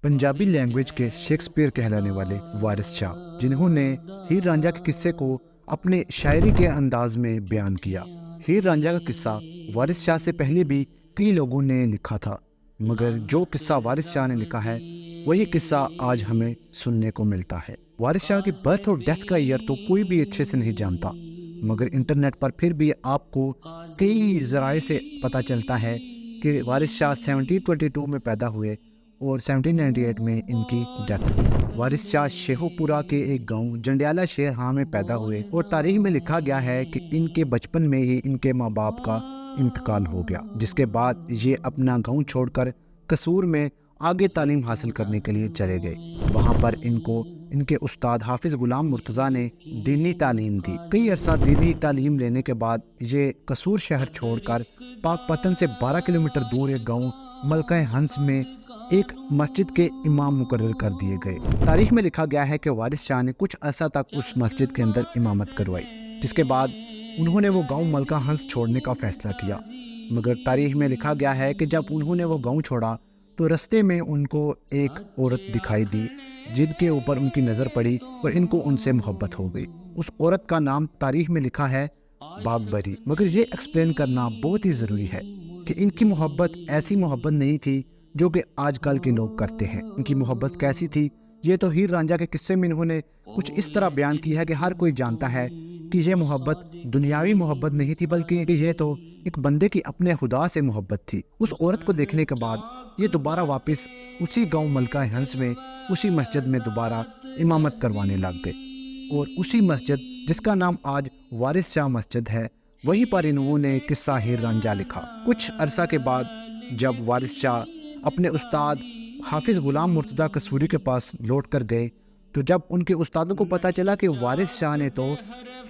Punjabi language के Shakespeare कहलाने वाले वारिस शाह, जिन्होंने हीर रांझा के किस्से को अपने शायरी के अंदाज में बयान किया। हीर रांझा का किस्सा वारिस शाह से पहले भी कई लोगों ने लिखा था, मगर जो किस्सा वारिस शाह ने लिखा है वही किस्सा आज हमें सुनने को मिलता है। वारिस शाह की बर्थ और डेथ का ईयर तो कोई भी अच्छे से नहीं जानता, मगर इंटरनेट पर फिर भी आपको कई ज़राए से पता चलता है कि वारिस शाह 1722 में पैदा हुए और 1798 में इनकी डेथ हुई। वारिस शाह शेखोपुरा के एक गांव जंडियाला शेरहा में पैदा हुए और तारीख में लिखा गया है कि इनके बचपन में ही इनके माँ बाप का इंतकाल हो गया, जिसके बाद ये अपना गांव छोड़कर कसूर में आगे तालीम हासिल करने के लिए चले गए। वहाँ पर इनको इनके उस्ताद हाफिज़ गुलाम मुर्तज़ा ने दीनी तालीम दी। कई अरसा दीनी तालीम लेने के बाद ये कसूर शहर छोड़कर पाकपतन से 12 किलोमीटर दूर एक गांव मलका हंस में एक मस्जिद के इमाम मुकर्रर कर दिए गए। तारीख में लिखा गया है कि वारिस शाह ने कुछ अरसा तक उस मस्जिद के अंदर इमामत करवाई, जिसके बाद उन्होंने वो गांव मलका हंस छोड़ने का फैसला किया। मगर तारीख में लिखा गया है कि जब उन्होंने वो गांव छोड़ा तो रास्ते में उनको एक औरत दिखाई दी, जिनके ऊपर उनकी नज़र पड़ी और इनको उनसे मोहब्बत हो गई। उस औरत का नाम तारीख में लिखा है बागबरी। मगर ये एक्सप्लेन करना बहुत ही ज़रूरी है कि इनकी मोहब्बत ऐसी मोहब्बत नहीं थी जो कि आजकल के लोग करते हैं। इनकी मोहब्बत कैसी थी, ये तो हीर रांझा के किस्से में इन्होंने कुछ इस तरह बयान किया है कि हर कोई जानता है कि ये मोहब्बत दुनियावी मोहब्बत नहीं थी, बल्कि ये तो एक बंदे की अपने खुदा से मोहब्बत थी। उस औरत को देखने के बाद ये दोबारा वापस उसी गांव मलका हंस में उसी मस्जिद में दोबारा इमामत करवाने लग गए और उसी मस्जिद जिसका नाम आज वारिस शाह मस्जिद है, वहीं पर इन्होंने किस्सा हीर रांझा लिखा। कुछ अरसा के बाद जब वारिस शाह अपने उस्ताद हाफिज़ गुलाम मुर्तज़ा कसूरी के पास लौट कर गए, तो जब उनके उस्तादों को पता चला कि वारिस शाह ने तो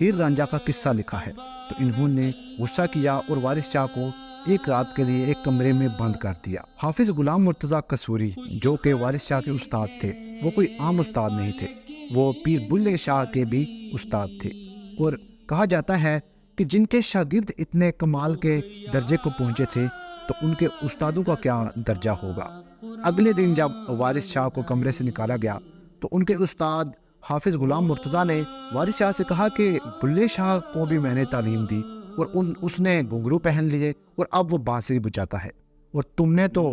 हीर रांझा का किस्सा लिखा है, तो इन्होंने गुस्सा किया और वारिस शाह को एक रात के लिए एक कमरे में बंद कर दिया। हाफिज़ गुलाम मुर्तज़ा कसूरी, जो कि वारिस शाह के उस्ताद थे, वो कोई आम उस्ताद नहीं थे, वो पीर बुल्ले शाह के भी उस्ताद थे। और कहा जाता है कि जिनके शागिर्द इतने कमाल के दर्जे को पहुँचे थे, तो उनके उस्तादों का क्या दर्जा होगा। अगले दिन जब वारिस शाह को कमरे से निकाला गया, तो उनके उस्ताद हाफिज़ गुलाम मुर्तज़ा ने वारिस शाह से कहा कि बुल्ले शाह को भी मैंने तालीम दी और उसने घुंघरू पहन लिए और अब वो बांसुरी बजाता है, और तुमने तो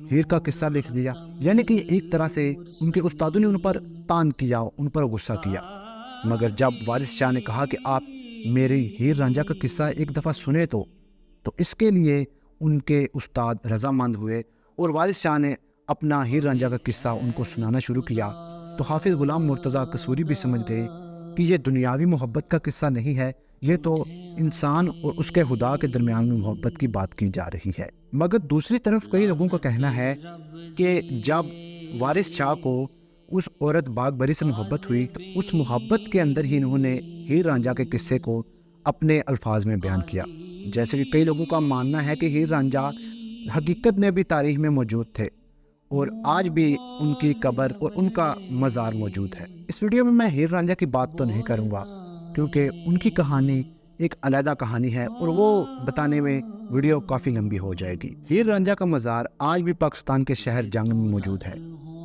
हीर का किस्सा लिख दिया। यानी कि एक तरह से उनके उस्तादों ने उन पर तान किया, उन पर गुस्सा किया। मगर जब वारिस शाह ने कहा कि आप मेरी हीर रांझा का किस्सा एक दफ़ा सुने तो इसके लिए उनके उस्ताद रजामंद हुए और वारिस शाह ने अपना हीर रांझा का किस्सा उनको सुनाना शुरू किया। तो हाफिज़ गुलाम मुर्तज़ा कसूरी भी समझ गए कि ये दुनियावी मोहब्बत का किस्सा नहीं है, ये तो इंसान और उसके खुदा के दरमियान में मोहब्बत की बात की जा रही है। मगर दूसरी तरफ कई लोगों का कहना है कि जब वारिस शाह को उस औरत बागबरी से मोहब्बत हुई, तो उस मोहब्बत के अंदर ही इन्होंने हीर रांझा के किस्से को अपने अल्फाज में बयान किया। जैसे कि कई लोगों का मानना है कि हीर रांझा हकीकत में भी तारीख में मौजूद थे और आज भी उनकी कब्र और उनका मज़ार मौजूद है। इस वीडियो में मैं हीर रांझा की बात तो नहीं करूँगा, क्योंकि उनकी कहानी एक अलग कहानी है और वो बताने में वीडियो काफ़ी लंबी हो जाएगी। हीर रांझा का मज़ार आज भी पाकिस्तान के शहर जंग में मौजूद है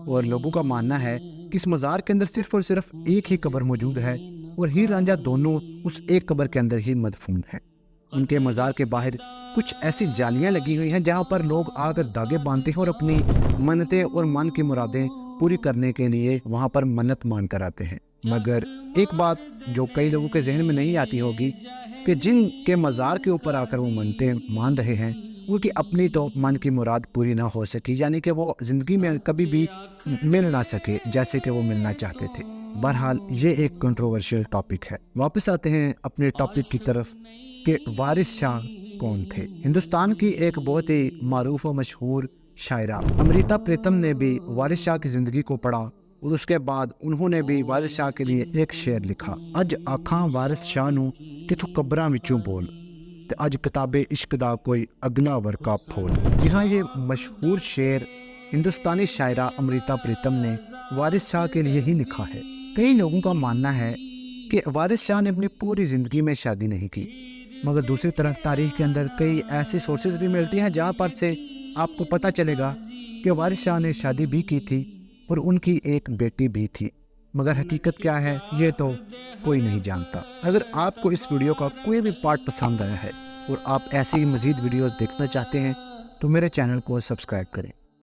और लोगों का मानना है कि इस मज़ार के अंदर सिर्फ और सिर्फ एक ही कब्र मौजूद है और हीर रांझा दोनों उस एक कब्र के अंदर ही मदफून है। उनके मज़ार के बाहर कुछ ऐसी जालियां लगी हुई हैं जहां पर लोग आकर धागे बांधते हैं और अपनी मन्नतें और मन की मुरादें पूरी करने के लिए वहां पर मन्नत मान कर आते हैं। मगर एक बात जो कई लोगों के जहन में नहीं आती होगी कि जिनके मज़ार के ऊपर आकर वो मन्नतें मान रहे हैं, उनकी अपनी तो मन की मुराद पूरी ना हो सकी, यानी कि वो ज़िंदगी में कभी भी मिल ना सके जैसे कि वो मिलना चाहते थे। बहरहाल ये एक कंट्रोवर्शियल टॉपिक है। वापस आते हैं अपने टॉपिक की तरफ कि वारिस शाह कौन थे। हिंदुस्तान की एक बहुत ही मारूफ और मशहूर शायरा अमृता प्रीतम ने भी वारिस शाह की ज़िंदगी को पढ़ा और उसके बाद उन्होंने भी वारिस शाह के लिए एक शेर लिखा। अज आखां वारिस शाह नूं कि तू कब्रां विचों बोल, ते अज किताबे इश्क दा कोई अगला वर्का फोल। जी हाँ, ये मशहूर शेर हिंदुस्तानी शायरा अमृता प्रीतम ने वारिस शाह के लिए ही लिखा है। कई लोगों का मानना है कि वारिस शाह ने अपनी पूरी ज़िंदगी में शादी नहीं की, मगर दूसरी तरफ तारीख के अंदर कई ऐसी सोर्सेज भी मिलती हैं जहाँ पर से आपको पता चलेगा کہ وارث شاہ نے شادی بھی کی تھی اور ان کی ایک بیٹی بھی تھی، مگر حقیقت کیا ہے یہ تو کوئی نہیں جانتا۔ اگر آپ کو اس ویڈیو کا کوئی بھی پارٹ پسند آیا ہے اور آپ ایسی مزید ویڈیوز دیکھنا چاہتے ہیں تو میرے چینل کو سبسکرائب کریں۔